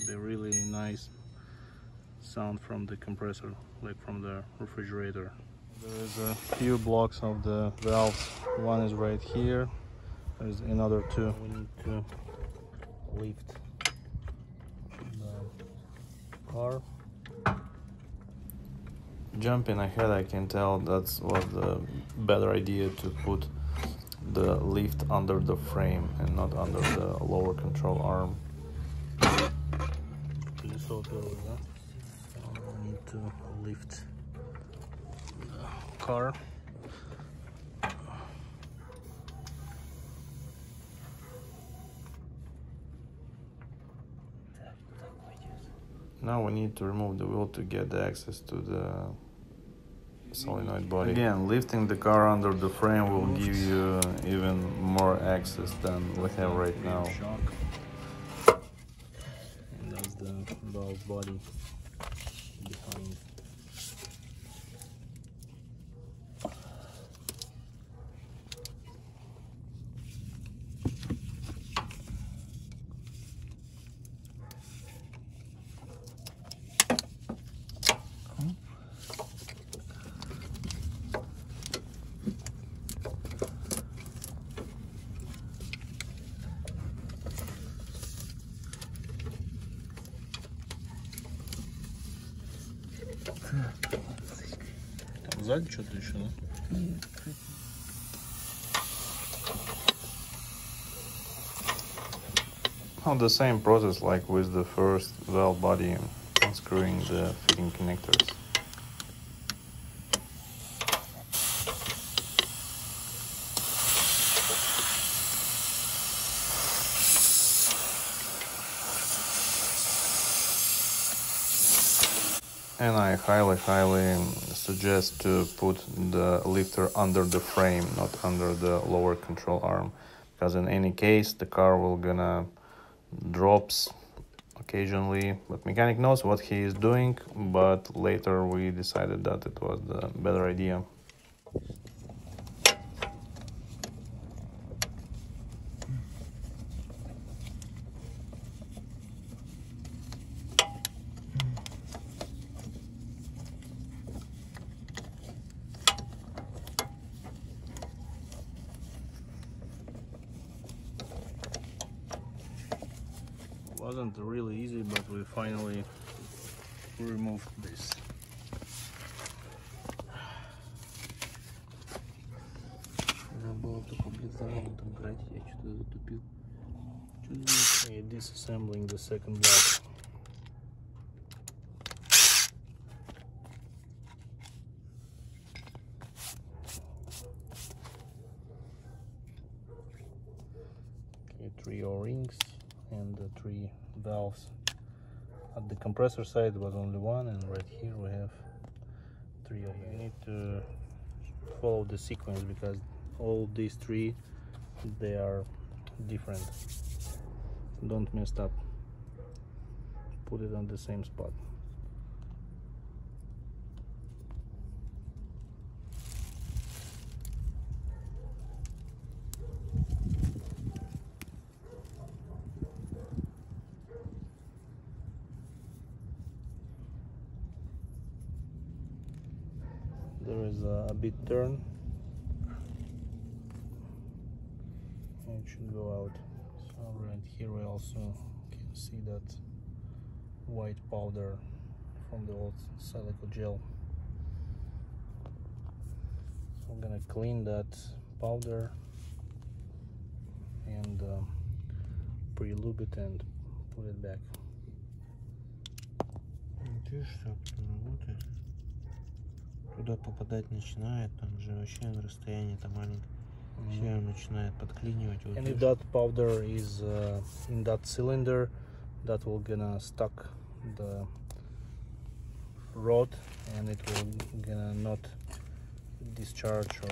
the really nice sound from the compressor, like from the refrigerator. There is a few blocks of the valves. One is right here. There's another two. We need to lift the car. Jumping ahead, I can tell that's what the better idea to put the lift under the frame and not under the lower control arm. We need to lift the car. Now we need to remove the wheel to get the access to the solenoid body. Again, lifting the car under the frame will give you even more access than we have right now. And that's the valve body behind. Там сзади что-то еще, да? On the same process like with the first valve body, unscrewing the fitting connectors. And I highly suggest to put the lifter under the frame, not under the lower control arm, because in any case the car will gonna drops occasionally, but mechanic knows what he is doing, but later we decided that it was the better idea. Wasn't really easy, but we finally removed this. Okay, disassembling the second block. Okay, 3 O-rings and the 3 valves. At the compressor side was only 1, and right here we have 3. You need to follow the sequence because all these 3, they are different. Don't mess up. Put it on the same spot. There is a bit turn. It should go out. So right here we also can see that white powder from the old silica gel. So I'm gonna clean that powder and pre-lube it and put it back. Видишь, как это работает? Туда попадать начинает, там же вообще на расстоянии там маленькое. Все начинает подклинивать. Вот and if that powder is in that cylinder, that will gonna stuck the rod and it will gonna not discharge or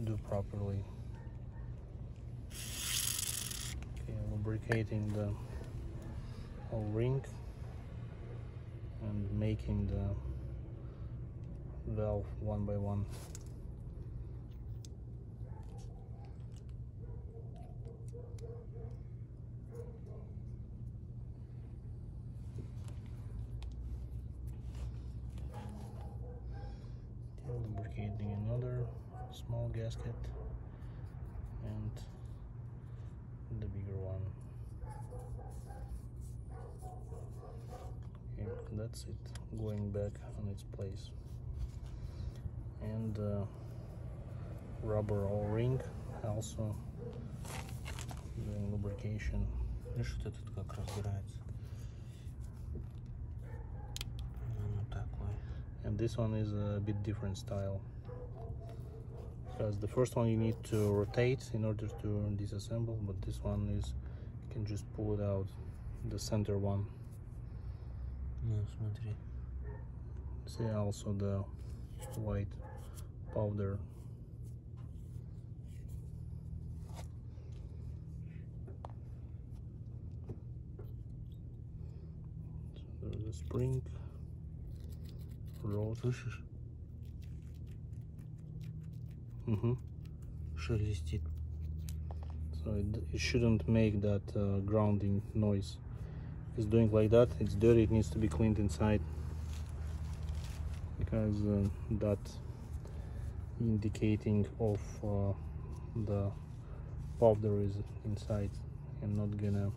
do properly. Okay, lubricating the whole ring and making the valve one by one. small gasket and the bigger one. Okay, that's it, going back on its place. And rubber O-ring, also doing lubrication. Видишь, вот этот как разбирается. Ну, такой. And this one is a bit different style, because the first one you need to rotate in order to disassemble, but this one is, you can just pull it out, the center one. Ну, смотри. See also the white powder. So there's a spring, rod. Слышишь? Шелестит. So it shouldn't make that grounding noise. If it's doing like that, it's dirty, it needs to be cleaned inside, because that indicating of the powder is inside and not gonna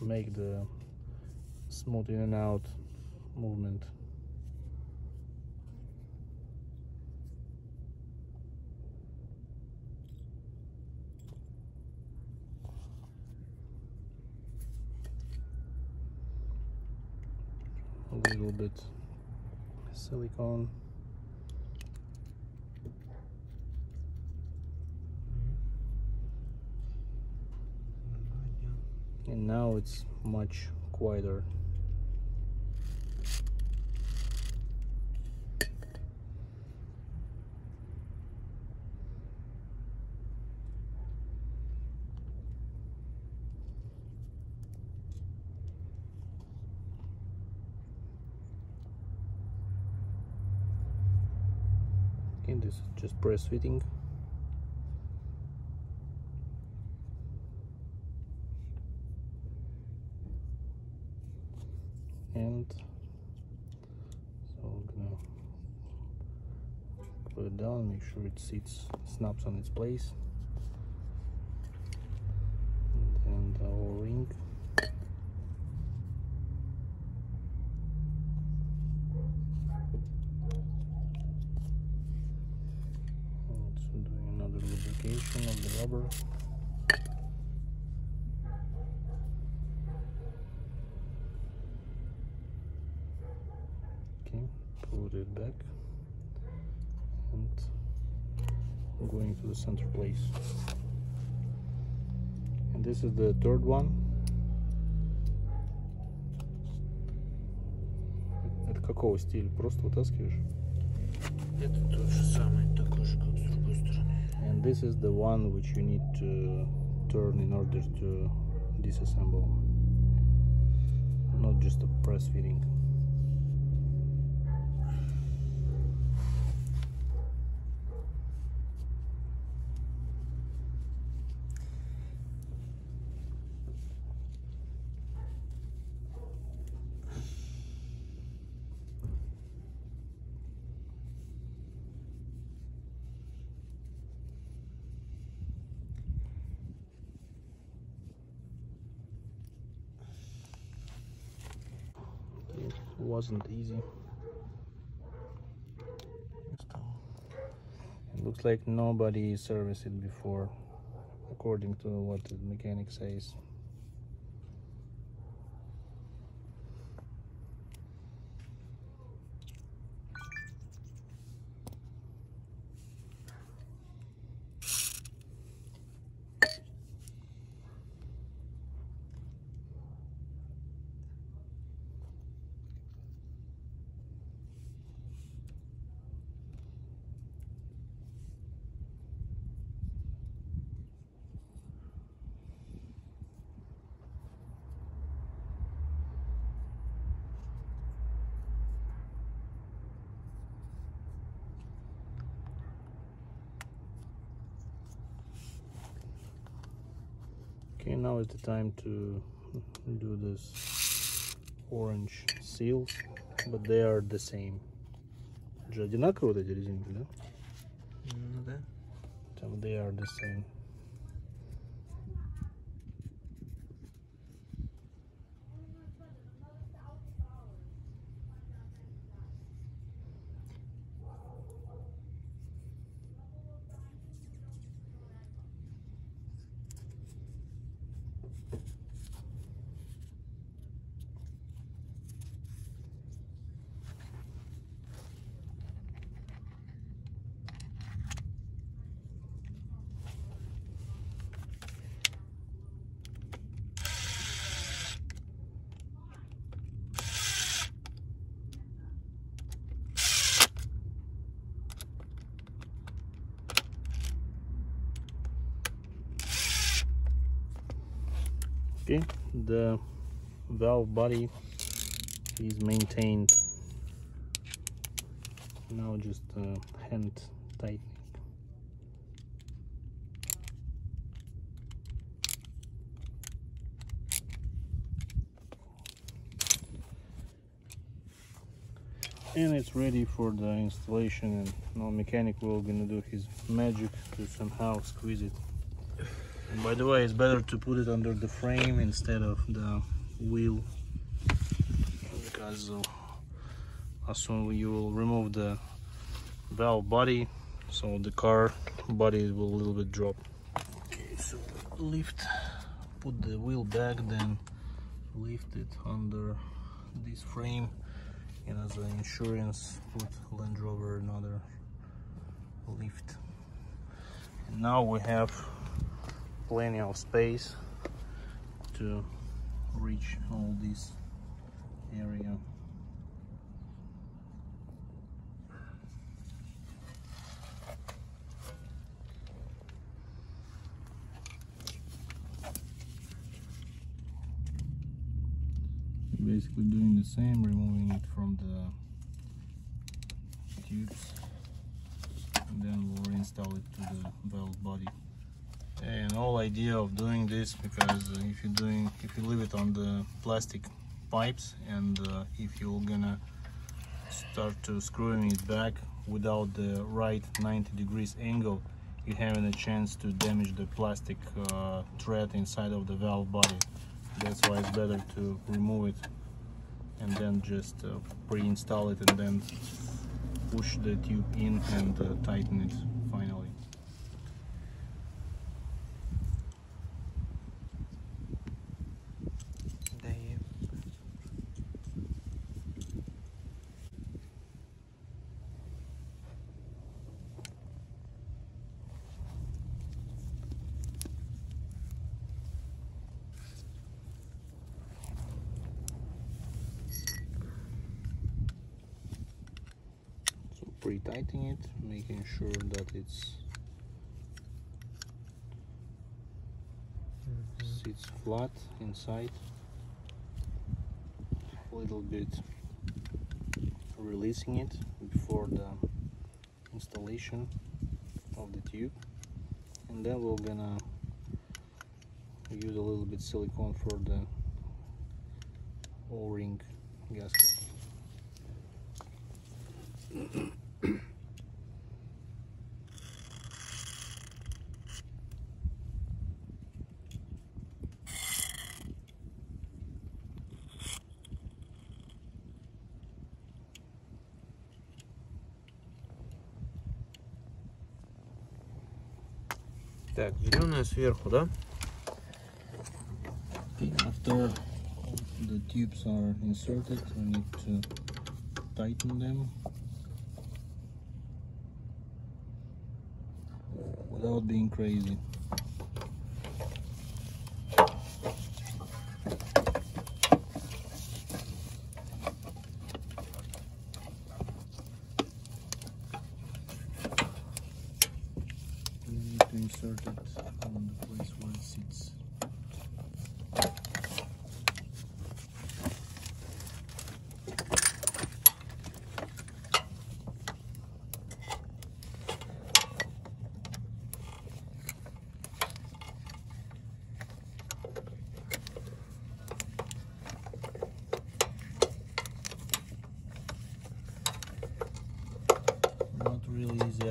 make the smooth in and out movement. A little bit silicone. And now it's much quieter. Okay, this is just press fitting. And so I'm gonna put it down, make sure it sits, snaps on its place. And the O-ring. Also doing another lubrication of the rubber. Okay, put it back and going to the center place. And this is the third one. Это какого стиля? Просто вытаскиваешь? Это тот же самый, такой же, как с другой стороны. And this is the one which you need to turn in order to disassemble, not just a press fitting. It wasn't easy. It looks like nobody serviced it before, according to what the mechanic says. Okay, now is the time to do this orange seals, but they are the same. же одинаковые вот эти резинки, да? Ну да. Там they are the same. Okay, the valve body is maintained. Now just hand tightening. And it's ready for the installation, and now mechanic will gonna do his magic to somehow squeeze it. And by the way, it's better to put it under the frame instead of the wheel, because as soon as you will remove the valve body, so the car body will a little bit drop. Okay, so lift, put the wheel back, then lift it under this frame, and as an insurance put Land Rover another lift. And now we have plenty of space to reach all this area. Basically doing the same, removing it from the tubes, and then we'll reinstall it to the valve body. And whole idea of doing this, because if you leave it on the plastic pipes, and if you're gonna start to screwing it back without the right 90 degrees angle, you're having a chance to damage the plastic thread inside of the valve body. That's why it's better to remove it and then just pre-install it, and then push the tube in and tighten it finally. Pre-tightening it, making sure that it's sits flat inside, a little bit releasing it before the installation of the tube, and then we're gonna use a little bit silicone for the O-ring gasket. Так, зеленая сверху, да? Okay, after the tubes are inserted, we need to tighten them without being crazy. You need to insert it on the place where it sits.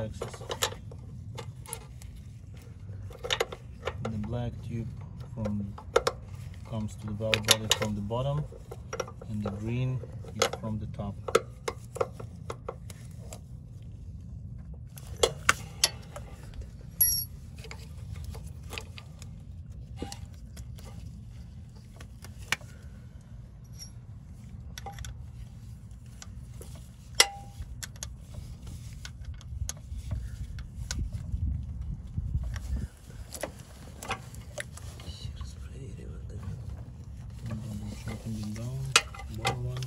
axis. The black tube comes to the valve body from the bottom, and the green is from the top. Checking it down, bottom one.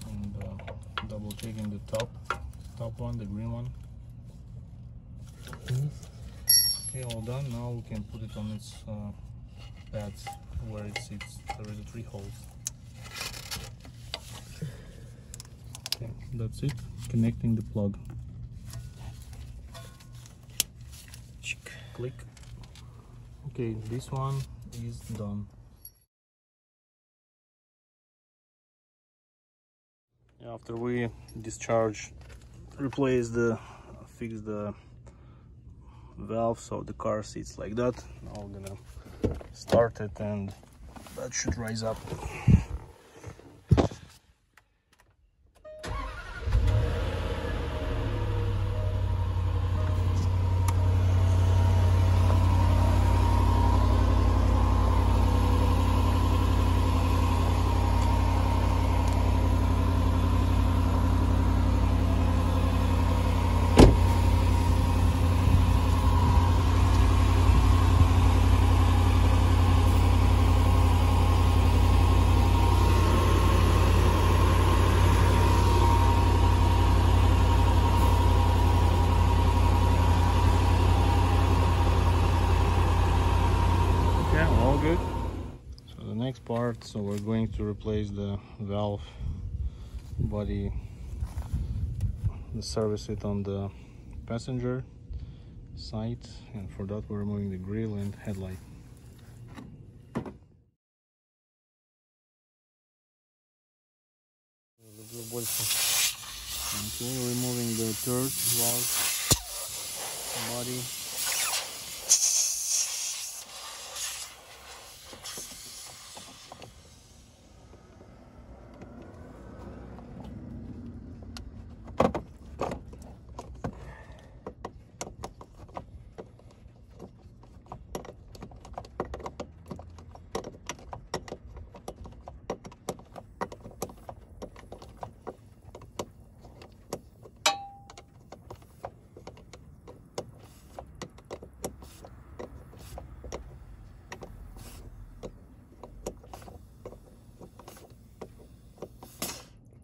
And double checking the top one, the green one. Okay, all done. Now we can put it on its pads where it sits. There is 3 holes. Okay, that's it. Connecting the plug. Click. Okay, this one is done. After we fix the valve so the car sits like that. Now we're gonna start it, and that should rise up. All good. So the next part, so we're going to replace the valve body, service it on the passenger side, and for that we're removing the grille and headlight. Okay, removing the third valve body.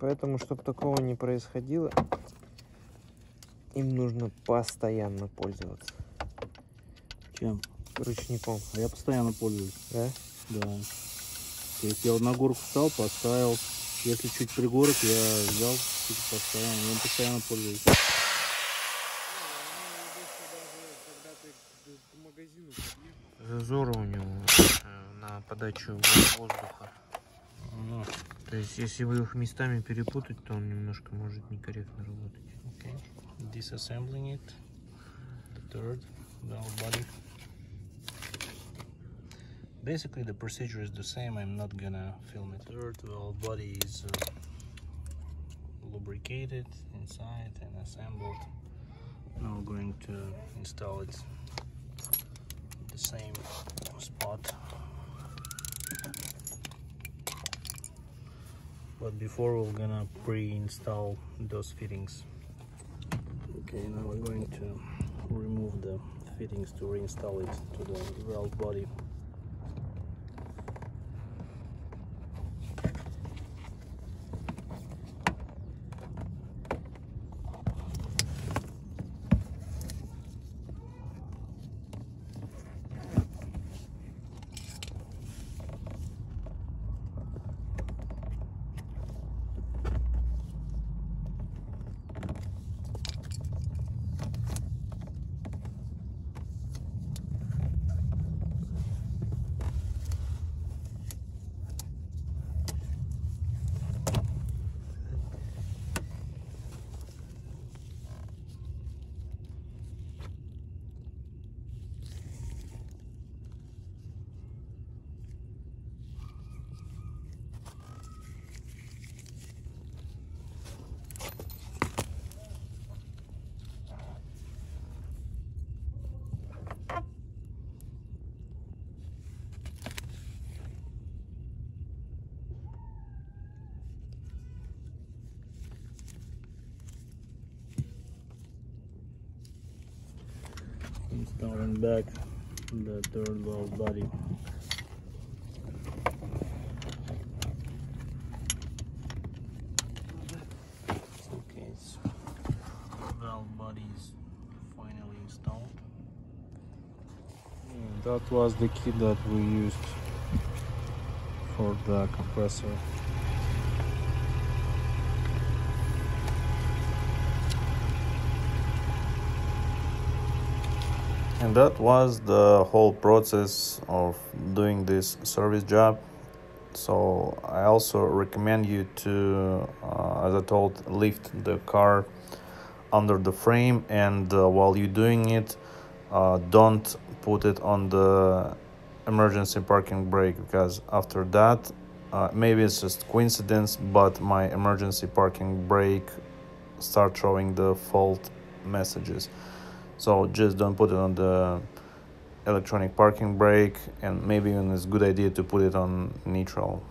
Поэтому, чтобы такого не происходило, им нужно постоянно пользоваться. Чем? Ручником. А я постоянно пользуюсь. Да? Да. То есть я вот на горку встал, поставил. Если чуть пригорок, я взял, поставил. Я им постоянно пользуюсь. Зазор у него на подачу воздуха. То есть, если вы их местами перепутать, то он немножко может некорректно работать. Okay. Disassembling it. The third valve body. Basically, the procedure is the same. I'm not gonna film it. Third valve body is lubricated inside and assembled. Now we're going to install it in the same spot. But before, we're gonna pre-install those fittings. Okay, now we're going to remove the fittings to reinstall it to the valve body. installing back the third valve body. Okay, so valve body is finally installed. And that was the kit that we used for the compressor. And that was the whole process of doing this service job. So I also recommend you to, as I told, lift the car under the frame, and while you're doing it, don't put it on the emergency parking brake, because after that, maybe it's just coincidence, but my emergency parking brake start showing the fault messages. So just don't put it on the electronic parking brake, and maybe even it's a good idea to put it on neutral.